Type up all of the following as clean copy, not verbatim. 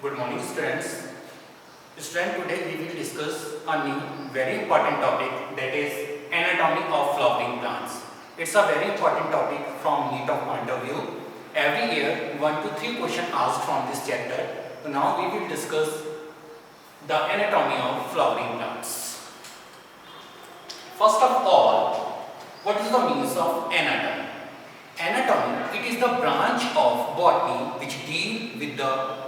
Good morning, students. Today we will discuss a new very important topic, that is anatomy of flowering plants. It's a very important topic from NEET of point of view. Every year 1 to 3 questions asked from this chapter. So now we will discuss the anatomy of flowering plants. First of all, what is the meaning of anatomy? Anatomy, it is the branch of botany which deal with the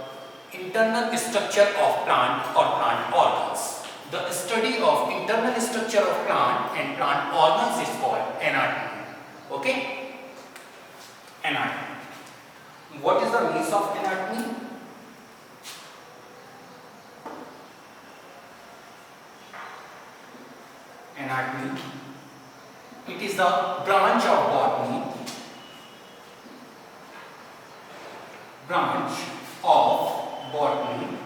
internal structure of plant or plant organs. The study of internal structure of plant and plant organs is called anatomy. Okay? Anatomy. What is the meaning of anatomy? Anatomy, it is the branch of botany,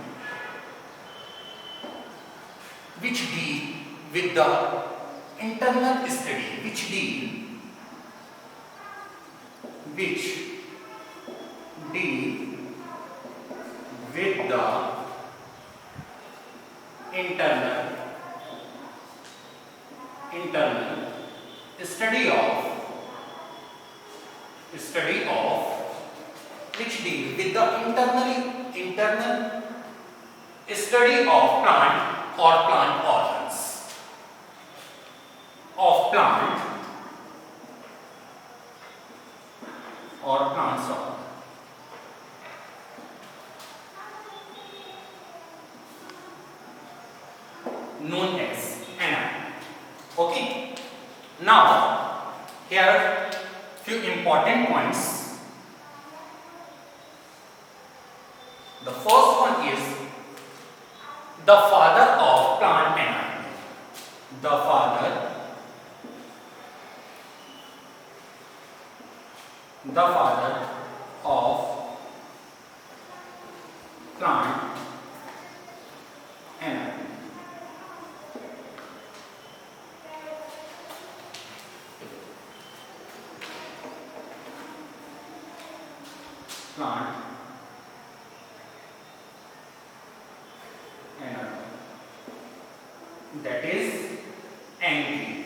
which deal with the internal study, which deal with the internal study of which deal with the internal study of plant or plant organs of plant or plants organ. Known as anatomy. Okay. Now here few important points. The first one is the father of plant anatomy. The father of plant anatomy. Plant anatomy, that is Andrew.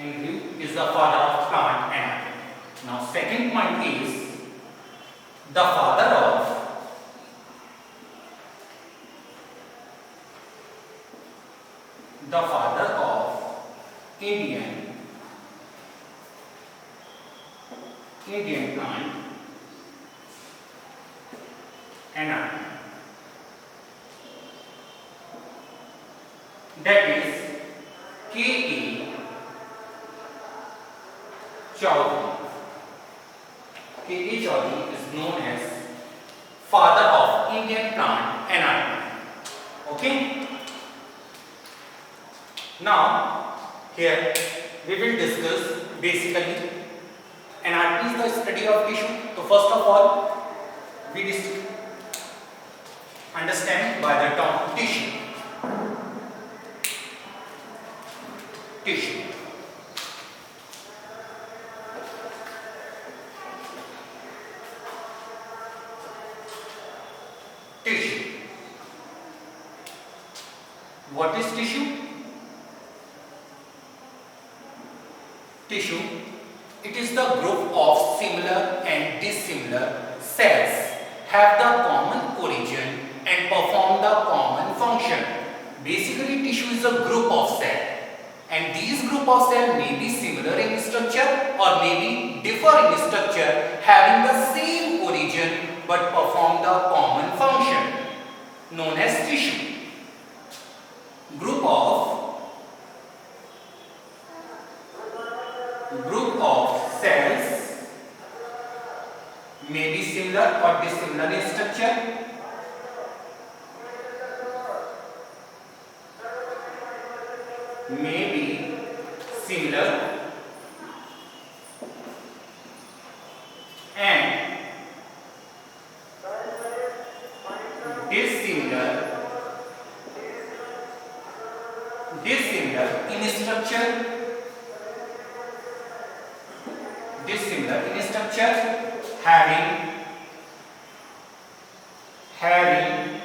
Andrew is the father of plant anatomy. Now second point is the father of Indian plant anatomy, that is K.A. Chowdhury. K.A. Chowdhury is known as father of Indian plant anatomy. Okay. Now here we will discuss basically anatomy is the study of tissue. So first of all we understand by the term tissue. Tissue. Tissue. What is tissue? Tissue, it is the group of similar and dissimilar cells have the common origin and perform the common function. Basically tissue is a group of cells, and these group of cells may be similar in structure or may be differ in structure, having the same origin but perform the common function, known as tissue. Group of cells may be similar or dissimilar in structure, may be similar and dissimilar in structure, having having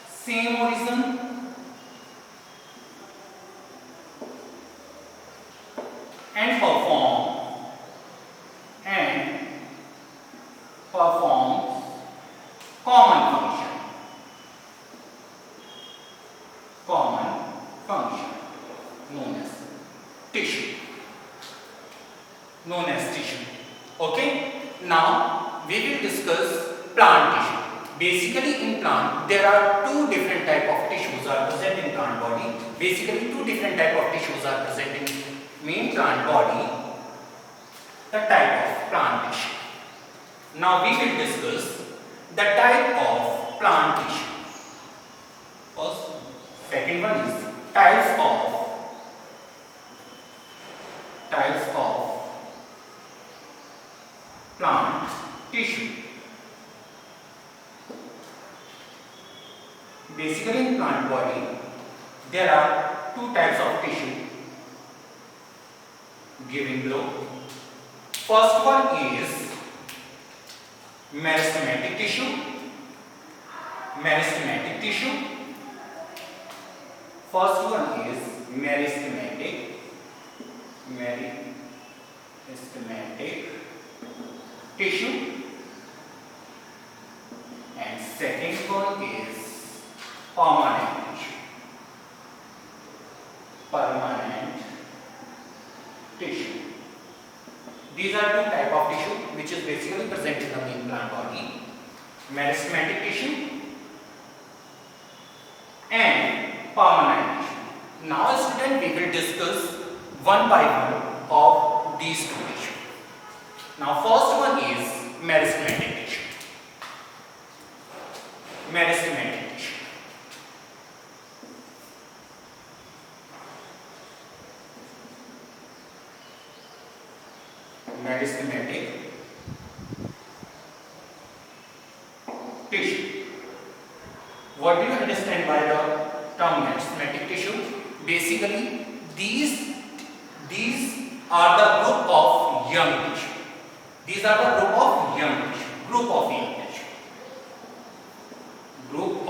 same origin and performs common function known as tissue. Okay, now we will discuss plant tissue. Basically in plant there are two different type of tissues are present in plant body. Basically two different type of tissues are present in main plant body. The type of plant tissue. Now we will discuss the type of plant tissue. First, second one is types of plant tissue. Basically in plant body there are two types of tissue given below. First one is meristematic tissue. First one is meristematic tissue, and second one is permanent tissue. These are two type of tissue which is basically present in the main plant body: meristematic tissue and permanent tissue. Now student, we will discuss one by one of these two tissues. Now first one is meristematic tissue. Meristematic tissue. What do you understand by the term meristematic tissue? Basically, these are the group of young tissue. These are the group of young tissue. Group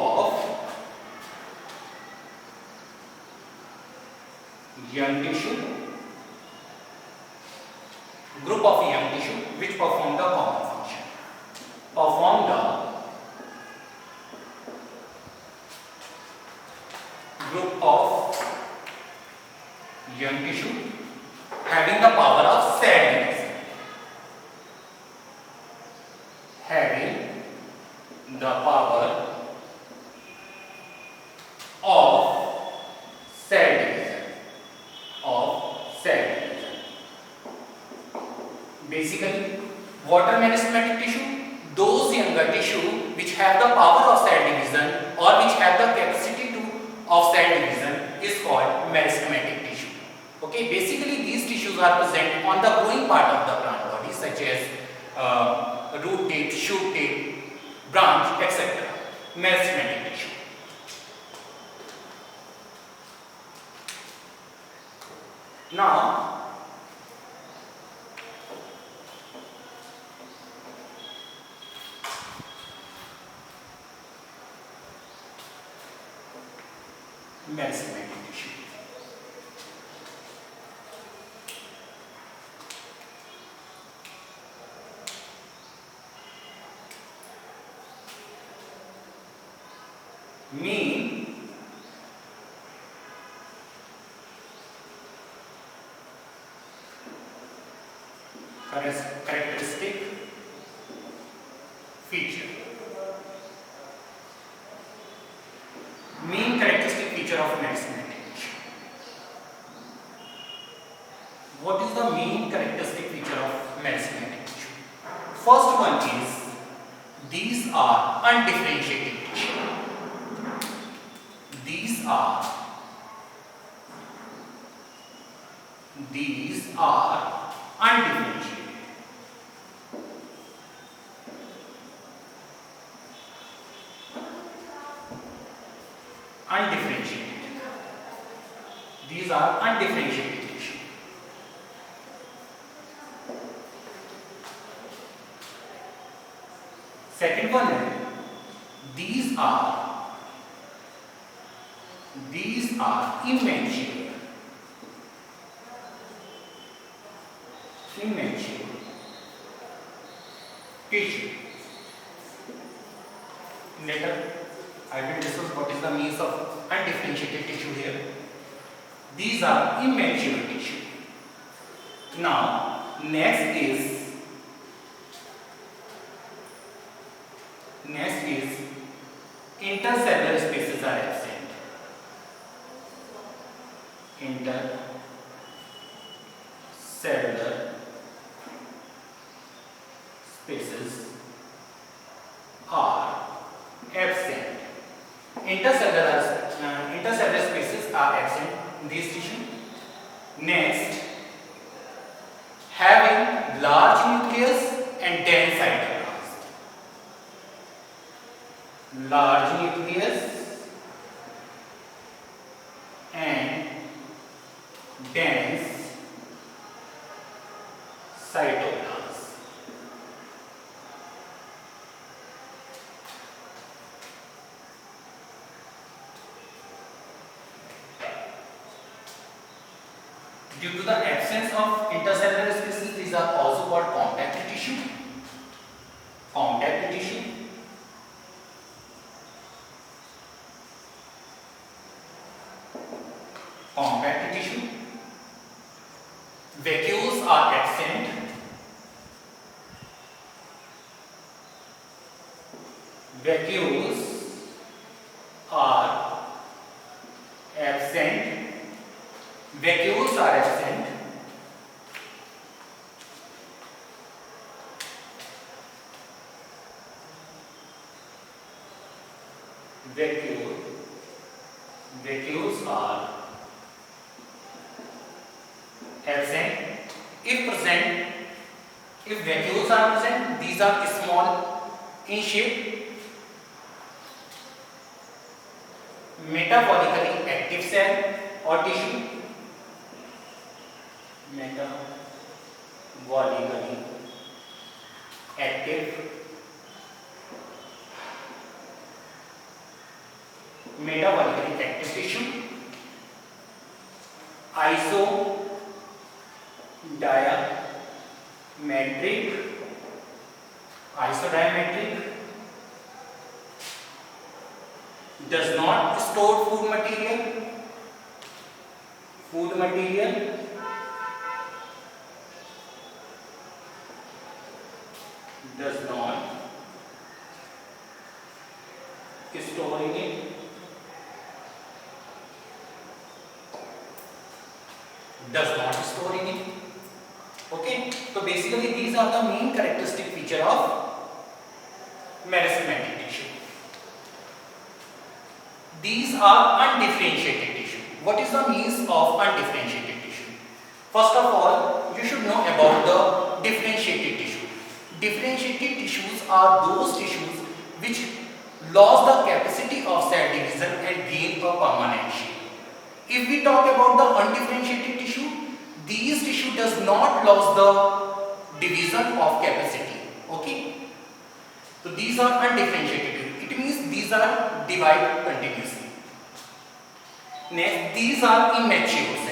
of young tissue which perform the common function. Group of young tissue having the power of cell division. Basically, what are meristematic tissue? Those younger tissue which have the power of cell division or which have the capacity of cell division is called meristematic tissue. Okay, basically these tissues are present on the growing part of the plant body, such as root tip, shoot tip, branch, etc. Meristematic tissue. Now, meristematic tissue. Mean characteristic feature. Main characteristic feature of meristematic tissue. What is the main characteristic feature of meristematic tissue? First one is these are undifferentiated tissue. These are undifferentiated. These are undifferentiated tissue. Second one is These are immature tissue. Later I will discuss what is the means of undifferentiated tissue here. These are immature tissue. Now next is intercellular spaces are absent. Intercellular spaces are absent. Intercellular spaces are absent in this tissue. Next, having large nucleus and dense cytoplasm. Large nucleus and dense cytoplasm. Due to the absence of intercellular spaces, these are also called compact tissue. Compact tissue. Compact tissue. Vacuoles are absent. Vacuoles are absent. Vacuoles are absent. Vacuoles are absent. If vacuoles are present, these are small in shape, metabolically active cell or tissue. Metabolically active tissue. Isodiametric does not store food material. Does not storing it. Does not storing it. Okay, so basically these are the main characteristic feature of meristematic tissue. These are undifferentiated tissue. What is the means of undifferentiated tissue? First of all, you should know about the differentiated tissue. Differentiated tissues are those tissues which lose the capacity of cell division and gain a permanent shape. If we talk about the undifferentiated tissue, these tissue does not lose the division of capacity. Okay, so these are undifferentiated. It means these are divided continuously. Next, these are immature cells.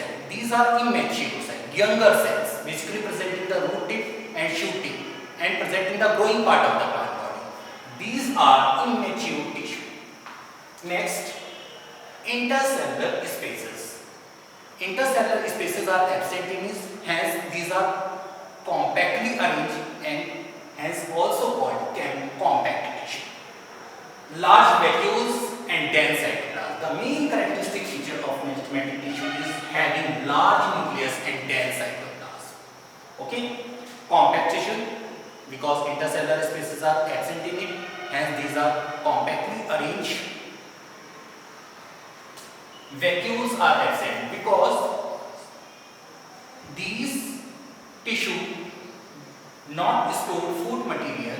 Younger cells, basically presenting the root tip and shoot tip and presenting the growing part of the plant body. These are immature tissue. Next, intercellular spaces. Intercellular spaces are absent in this, hence these are compactly arranged and hence also called compact tissue. Large vacuoles and dense cytoplasm. The main characteristic feature of meristematic tissue is having large nucleus and dense cytoplasm. Okay, compact tissue because intercellular spaces are absent in it, hence these are compactly arranged. Vacuoles are absent because these tissue not store food material,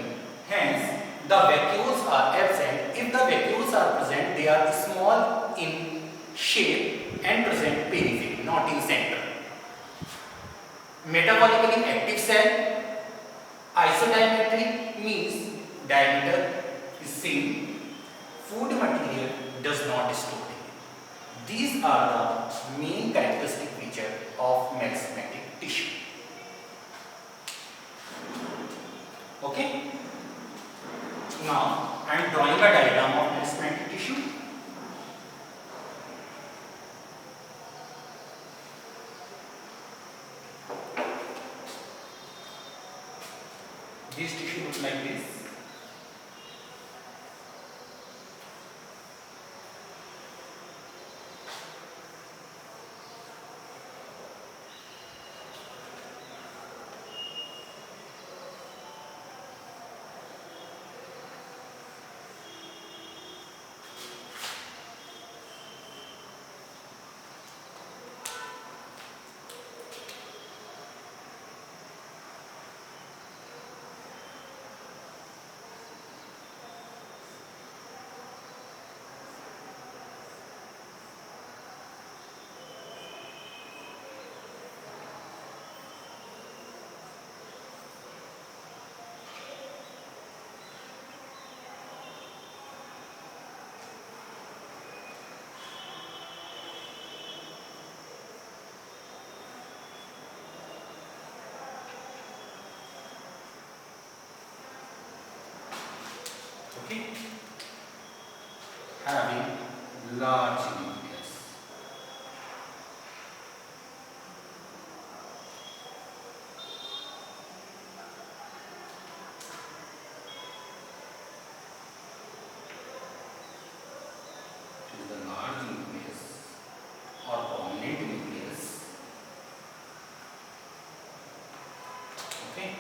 hence the vacuoles are absent. If the vacuoles are present, they are small in shape and present periphery, not in center. Metabolically active cell. Isodiametric means diameter is same. food material does not store decay. These are the main characteristic feature of meristematic tissue. Okay. Now I am drawing a diagram of meristematic tissue. This tissue looks like this. Okay. Having large nucleus. It is the large nucleus or prominent nucleus. Okay.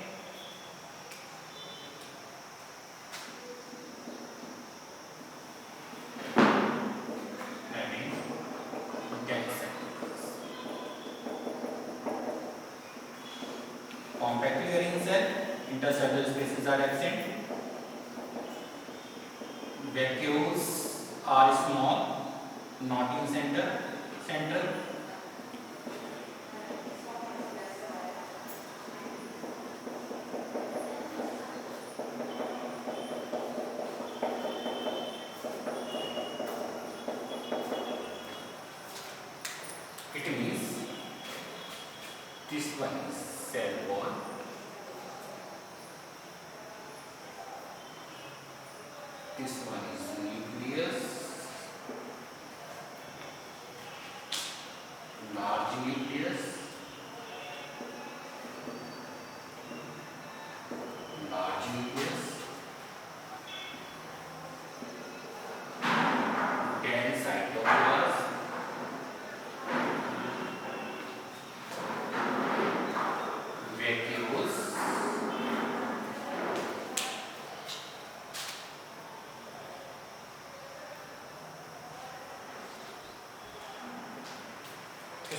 Compactly arranged cell, intercellular spaces are absent, vacuoles are small, not in central. It means this one is cell wall, this one is nucleus, large nucleus, large nucleus, dense cytoplasm, vacuoles,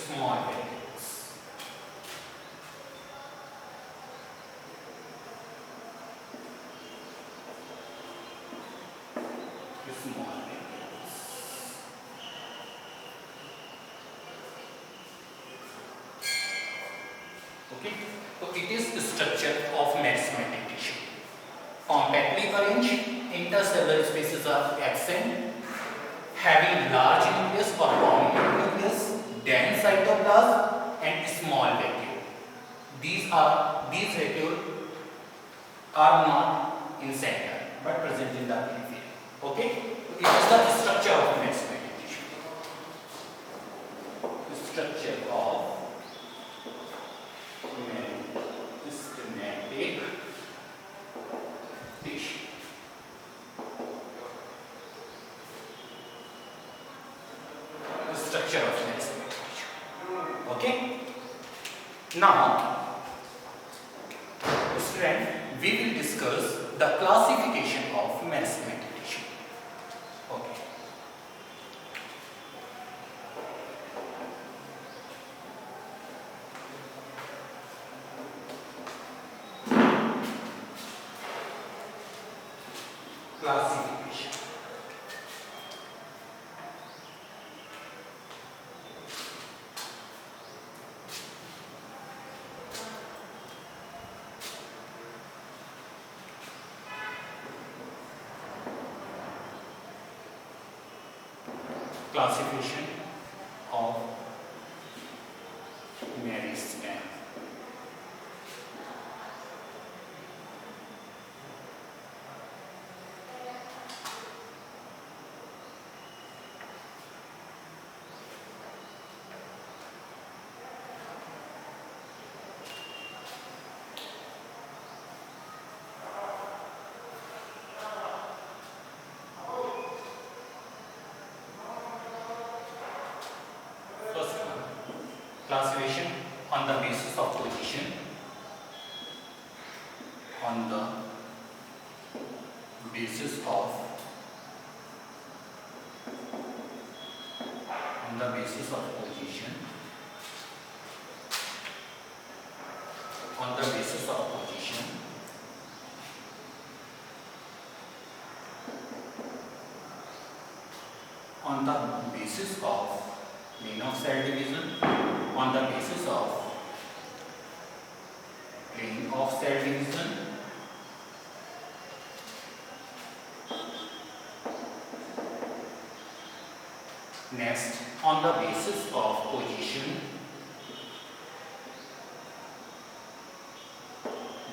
small vacuoles. Small vacuoles. Okay, so it is the structure of meristematic tissue. Compactly arranged, intercellular spaces are absent, having large nucleus or prominent nucleus, dense cytoplasm, and small vacuole. These vacuole are not in center but present in the periphery. Okay, it is the structure of meristematic tissue. The structure of meristematic tissue. The structure of meristematic tissue. Okay. Now, student, we will discuss the classification of meristematic tissue. Okay. Classification. classification of meristem. First one, classification on the basis of position. On the basis of position. On the basis of position. On the basis of plane of cell division. On the basis of plane of cell division. Next, on the basis of position.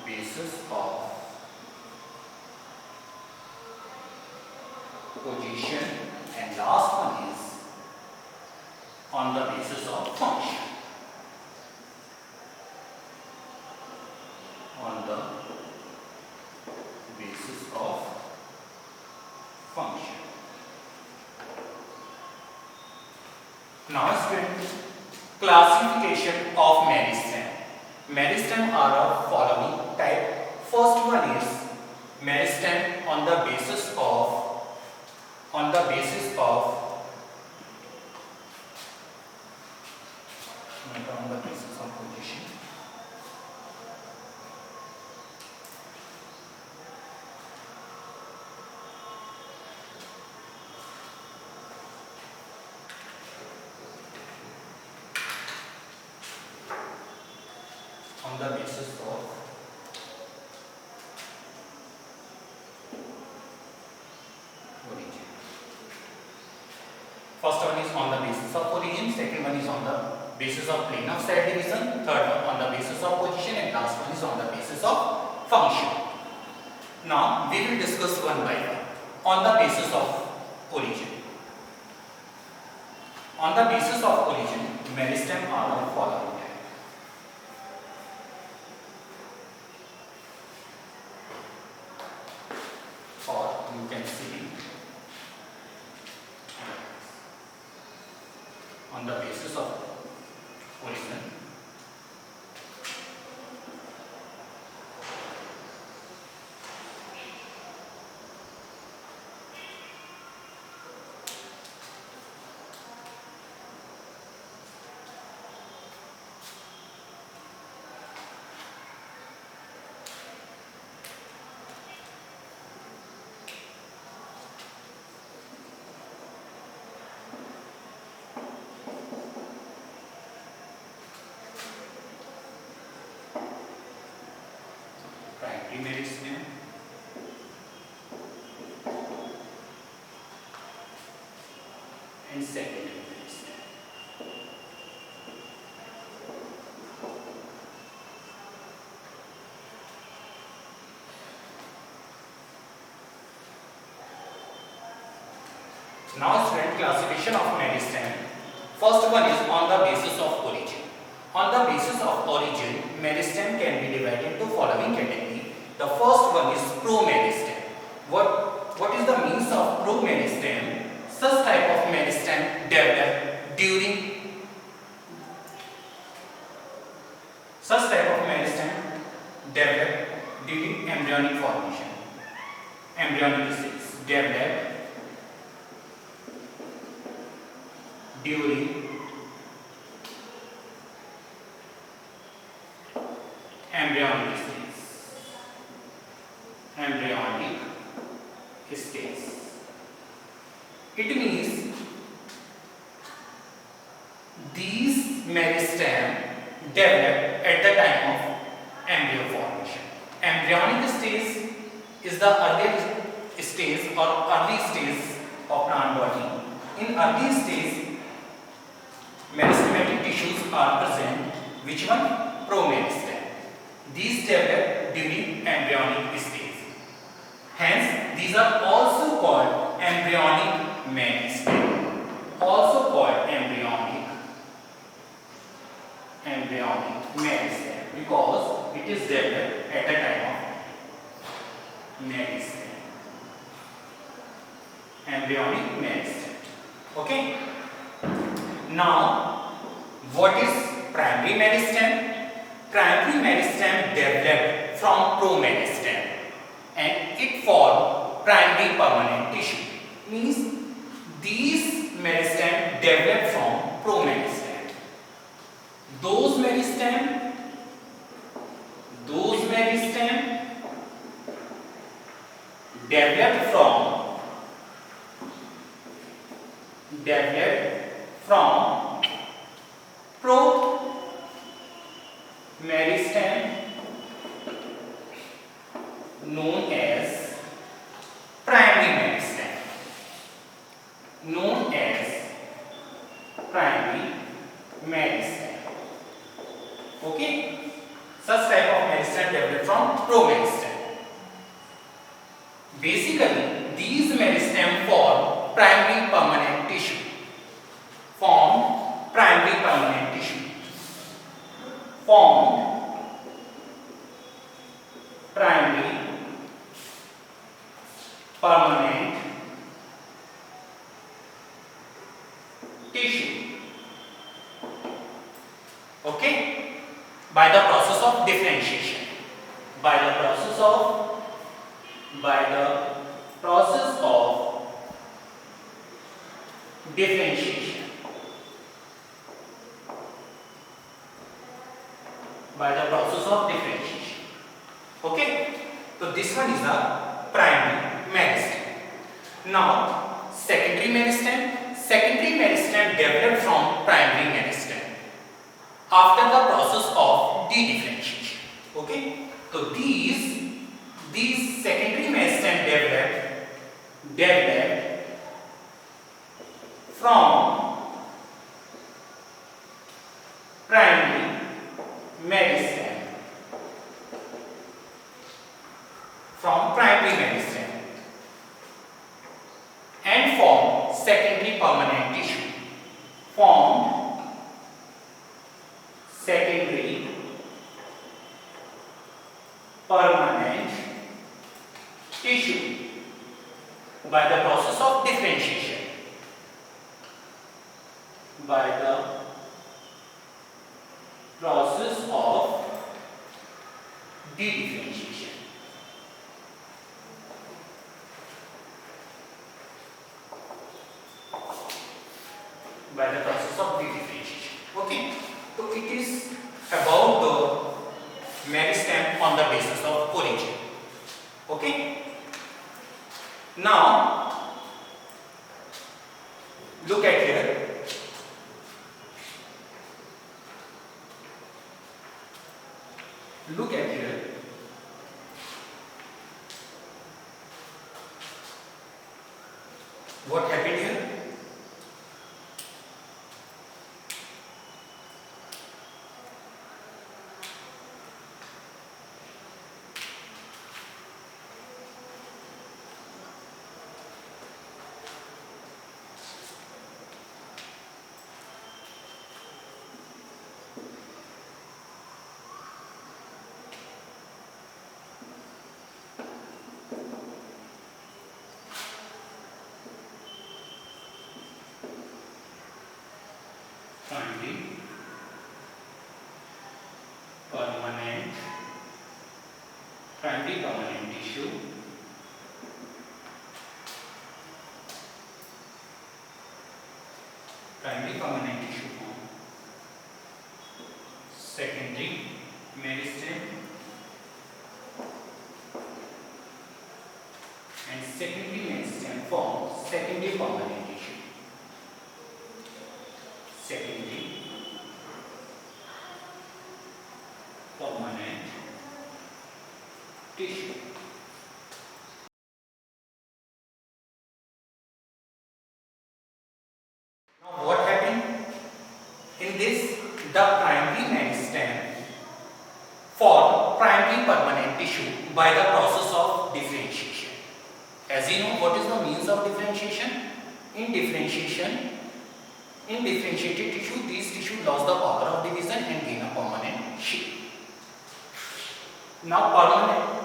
Basis of position, and last one is on the basis of function. On the basis of function. Now students, classification of meristem. Meristem are of following type. First one is meristem on the basis of position. On the basis of origin. First one is on the basis of origin, second one is on the basis of plane of cell division, third one on the basis of position, and last one is on the basis of function. Now we will discuss one by one. On the basis of origin. On the basis of origin, meristem are of following. Or you can see on the basis of origin. Primary meristem, and secondary meristem. Now student, classification of meristem. First one is on the basis of origin. On the basis of origin, meristem can be divided into following category. The first one is promeristem. What is the means of promeristem? Such type of meristem develop during embryonic formation. Embryonic stage develop during embryonic stage. It means these meristem develop at the time of embryo formation. Embryonic stage is the early stage or early stage of plant body, In early stage, meristematic tissues are present. Which one? Promeristem. These develop during embryonic stage. Hence, these are also called embryonic meristem. Also called embryonic meristem because it is developed at a time of meristem. Embryonic meristem. Okay. Now, what is primary meristem? Primary meristem developed from promeristem and it formed primary permanent tissue. Means these meristem developed from promeristem. Those meristem developed from promeristem known as primary meristem. Okay, such type of meristem developed from promeristem. Basically, these meristem form primary permanent tissue. Formed primary permanent tissue. Okay, by the process of differentiation. By the process of differentiation. Okay, so this one is a primary meristem. Now, secondary meristem. Secondary meristem developed from primary meristem after the process of dedifferentiation. Okay, so these secondary meristem developed from primary meristem. And form secondary permanent tissue. By the process of differentiation. By the process of dedifferentiation. By the process of dedifferentiation. Okay, so it is about the meristem on the basis of origin. Okay, now look at here. What happened here? Primary permanent tissue. Primary permanent tissue form. Secondary meristem and secondary meristem form secondary permanent tissue. Secondary permanent tissue. form primary permanent tissue by the process of differentiation. As you know, what is the means of differentiation? In differentiated tissue, these tissue lose the power of division and gain a permanent shape. Now,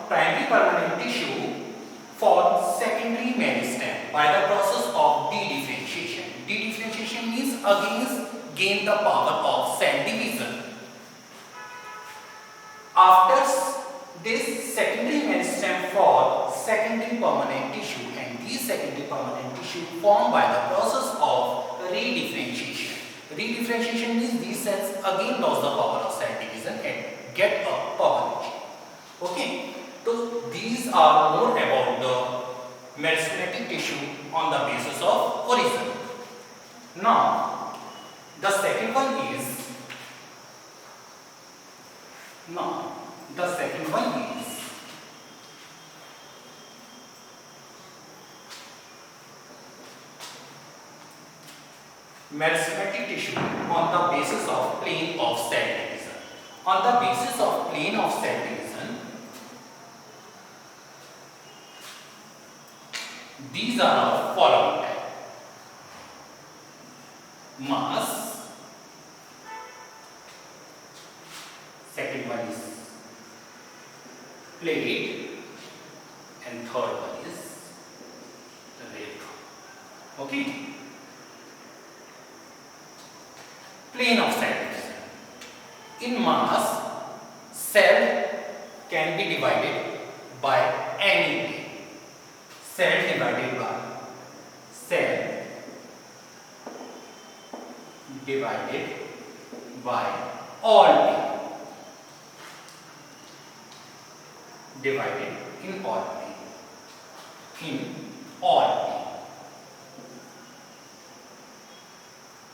primary permanent tissue form secondary meristem by the process of dedifferentiation. Dedifferentiation means again gain the power of cell division. After this secondary meristem form secondary permanent tissue, and these secondary permanent tissue formed by the process of redifferentiation. Redifferentiation means these cells again lose the power of cell division and get a permanent shape. Okay, so these are more about the meristematic tissue on the basis of origin. Now, the second one is meristematic tissue on the basis of plane of cell division. On the basis of plane of cell division, these are of following type: mass, second one is plate, and third one is rate. Okay. Plane of cell division. In mass, cell can be divided by any plane. Cell divided by all plane. Divided in all plane.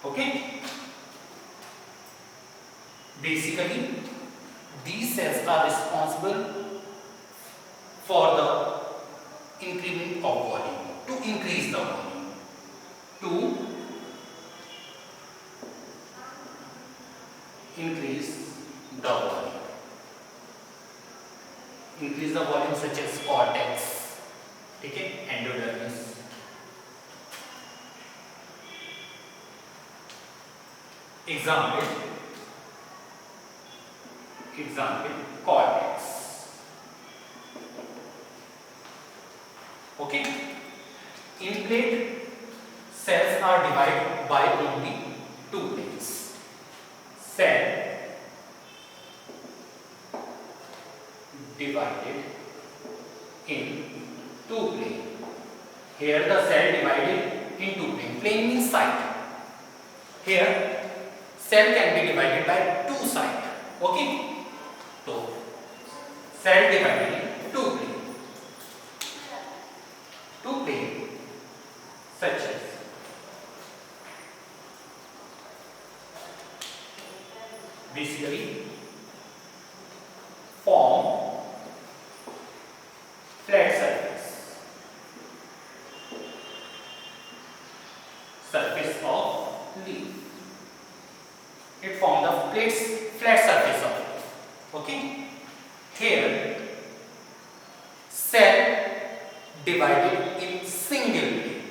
Okay. Basically, these cells are responsible for the increment of volume, to increase the volume, to increase the volume. Increase the volume such as cortex, okay, endodermis. Example, cortex. Okay. In plate, cells are divided by only two planes. Cell divided in two planes. Here the cell divided in two planes. Plane means side. Here cell can be divided by two sides. Okay. So cell divided in two planes. Two planes such as basically form flat surface of leaf. It forms the flat surface of leaf. Okay. Here cell divided in single plane.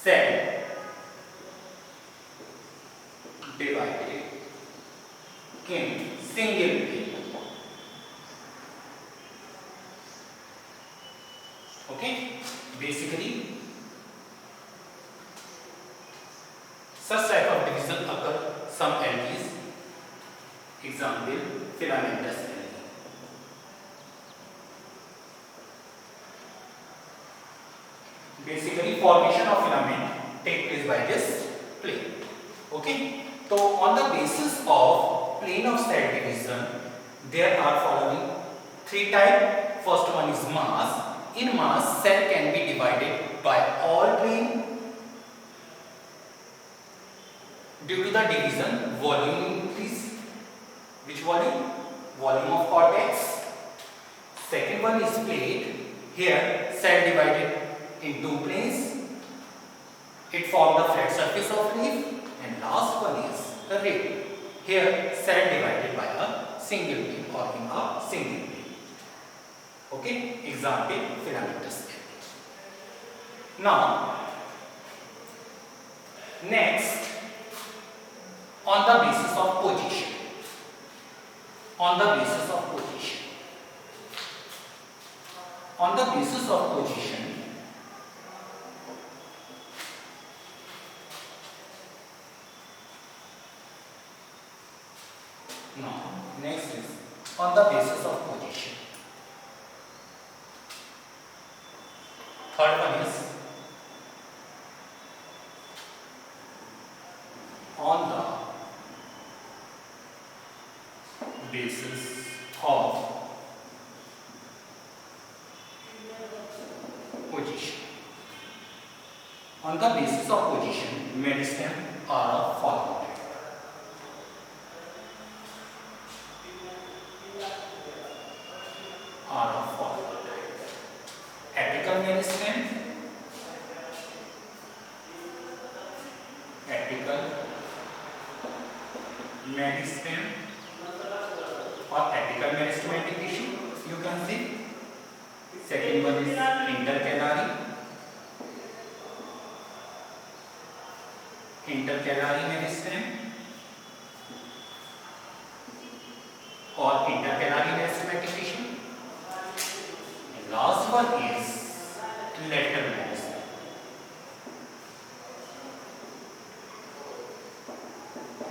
Cell divided in single plane. Okay. Basically, such type of division occur some algae. Example, filamentous algae. Basically, formation of filament take place by this plane. Okay. So, on the basis of plane of cell division, there are following three types. First one is mass. In mass, cell can be divided by all plane. Due to the division, volume increase. Which volume? Volume of cortex. Second one is plate. Here, cell divided in two planes. It forms the flat surface of leaf. And last one is the rate. Here, cell divided by a single beam or in a single beam. Okay, example filamentous stem. Now next, on the basis of position, on the basis of position, on the basis of position, no, next is on the basis of position. Third one is on the basis of position. On the basis of position, medistem are of following type. Are of following type. Apical medistem, apical medistem or apical meristematic tissue, you can see. Second one is intercalary, intercalary meristem or intercalary meristematic tissue. And last one is lateral meristem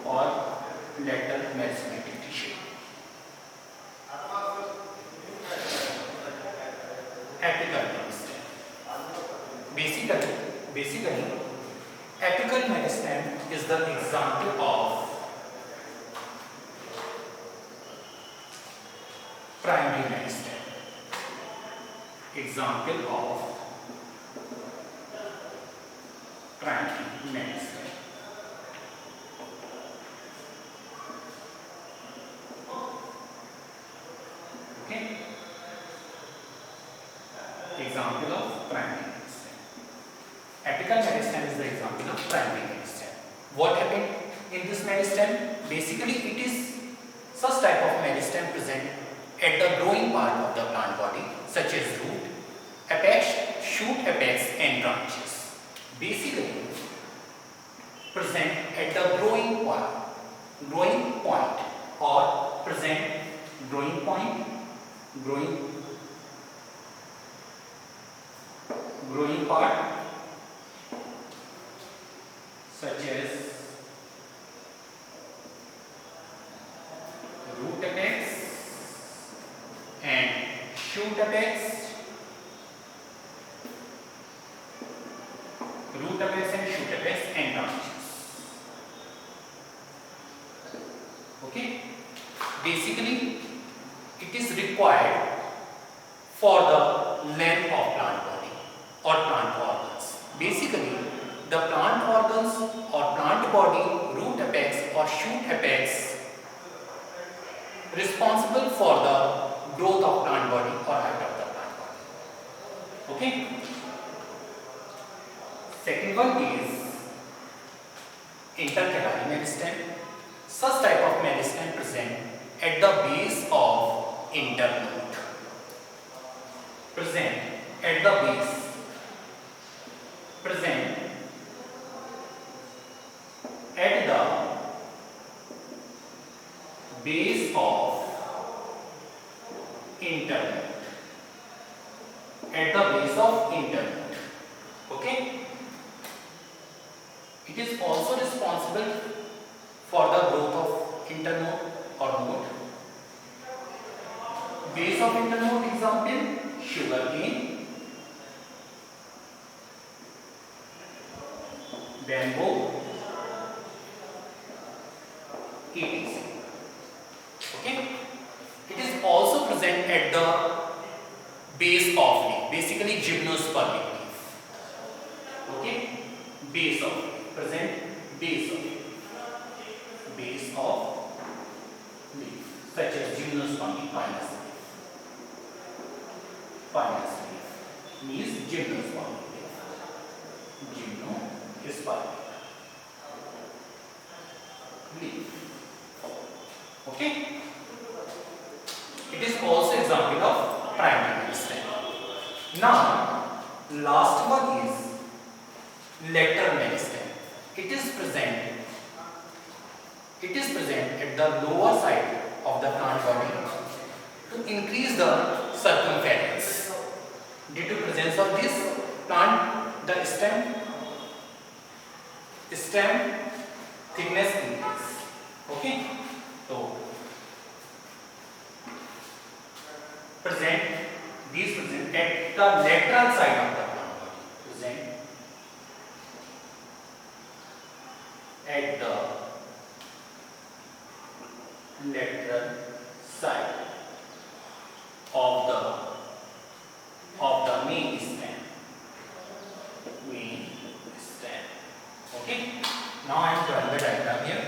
or lateral meristematic tissue. Apical meristem. Basically, apical meristem is the example of primary meristem. Example of primary meristem. Okay. Example of primary meristem. Apical meristem is the example of primary meristem. What happened in this meristem? Basically, it is such type of meristem present at the growing part of the plant body, such as root, apex, shoot, apex, and branches. Basically, present at the growing point or present growing point, growing part, such as root apex and shoot apex, and branches. Okay, basically it is required for the length of plant body or plant organs. Basically, the plant organs or plant body, root apex or shoot apex, responsible for the growth of plant body or height of the plant body. Okay. Second one is intercalary meristem. Such type of meristem present at the base of internode. Present at the base. Present at the base of internode. At the base of internode. Okay. It is also responsible for the growth of internode or node. Base of internode example, sugarcane, bamboo, etc. Okay. It is also present at the base of leaf, basically gymnospermic leaf. Okay. Base of leaf. Present base of leaf, such as gymnospermic pinus leaf. Pinus leaf means gymnospermic leaf. Gymnospermic leaf. Okay. It is also example of primary meristem. Now, last one is lateral meristem. It is present at the lower side of the plant body to increase the circumference. Due to presence of this plant, the stem thickness increase. Okay, so present at the lateral side of the plant body. Present at the lateral side of the main stem. Okay. Now I am drawing the diagram here.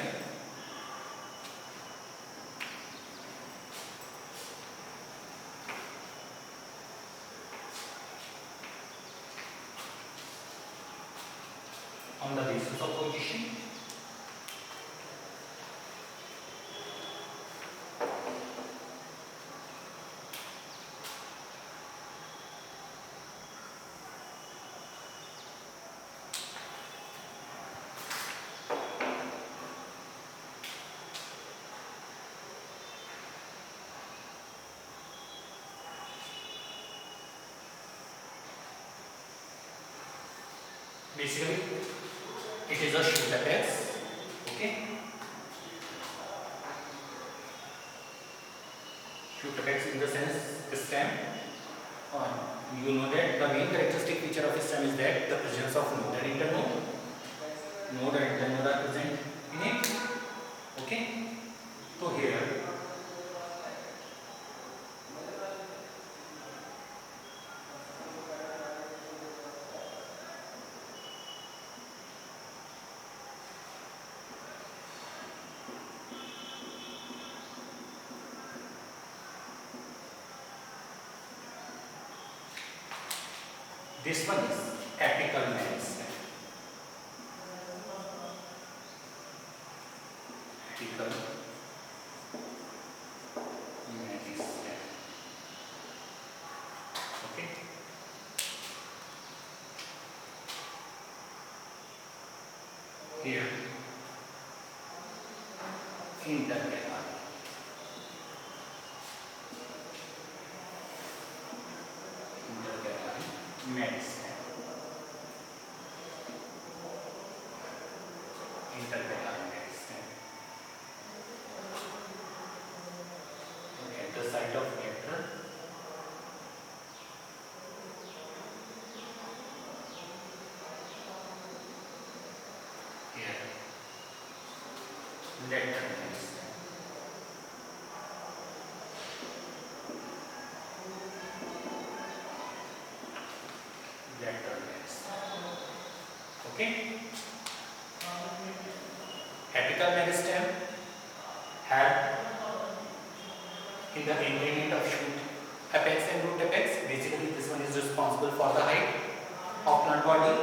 On the basis of position, basically it is a shoot apex. Okay, shoot apex in the sense stem. You know that the main characteristic feature of a stem is that the presence of node and internode. Node and internode are present in it. Okay, so here this one is apical meristem. Apical meristem. Okay. Here, intercalary. Meristem. Intercalary meristem. At the site of lateral. Here, lateral meristem. Lateral meristem. Okay. Apical meristem have in the increment of shoot apex and root apex. Basically, this one is responsible for the height of plant body.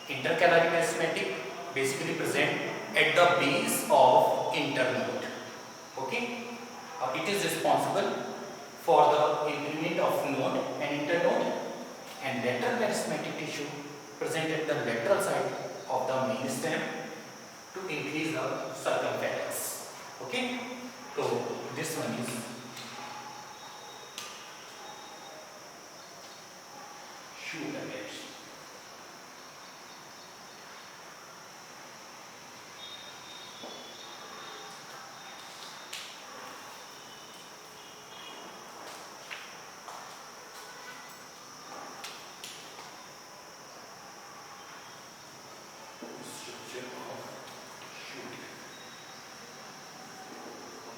Intercalary meristematic basically present at the base of internode. Okay, it is responsible for the increment of node and internode, and lateral meristematic tissue present at the lateral side of the main stem to increase the circumference. Okay, so this one is shoot apex.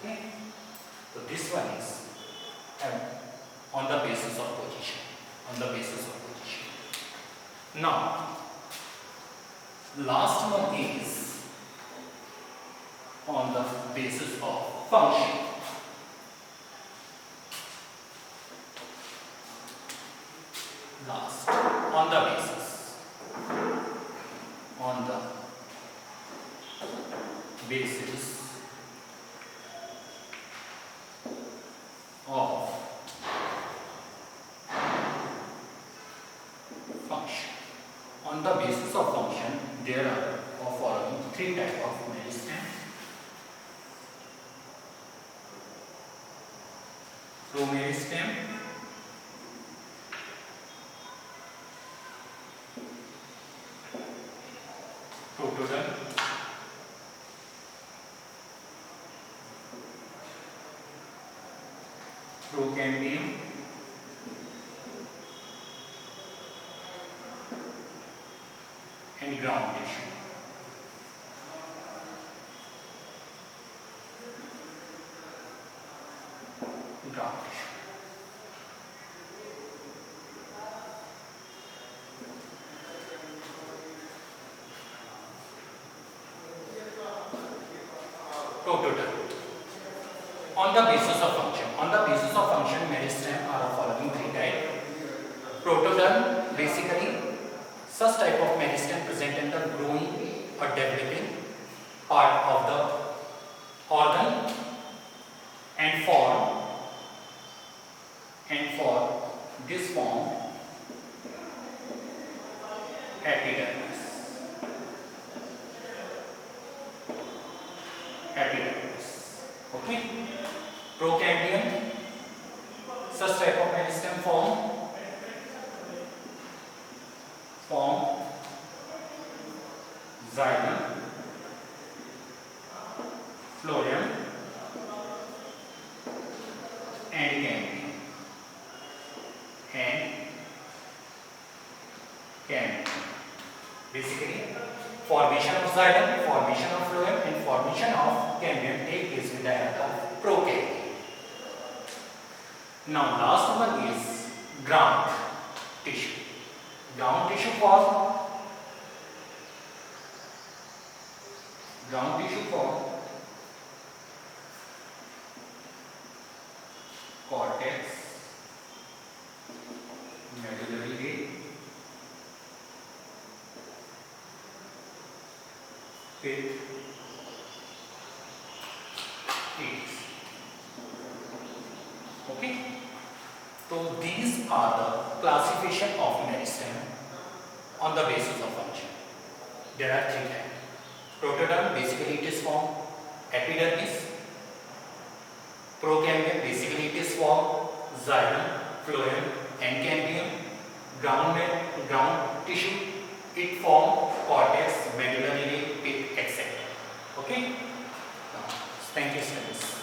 Okay, so this one is on the basis of position. Now, last one is on the basis of function. Last, on the basis of function. On the basis of function, there are following three types of meristem. Promeristem, protoderm, procambium, and ground tissue. Ground tissue. Protoderm. On the basis of function. On the basis of function, meristem are following three types. Protoderm, basically such type of meristem present in the growing or developing part of the organ and for this form epidermis. Okay. Procambium, such type of meristem form xylem, phloem and cambium. Basically, formation of xylem, formation of phloem and formation of cambium take place with the help of procambium. Now last one is ground tissue. Ground tissue form cortex, medullary gland, pith, teeth. Okay. So these are the classification of meristem on the basis of function. There are three types. Protoderm, basically it is from epidermis. Procambium, basically it is from xylem, phloem and cambium. Ground tissue, it form cortex, medullary, pith, etc. Okay. Thank you, students.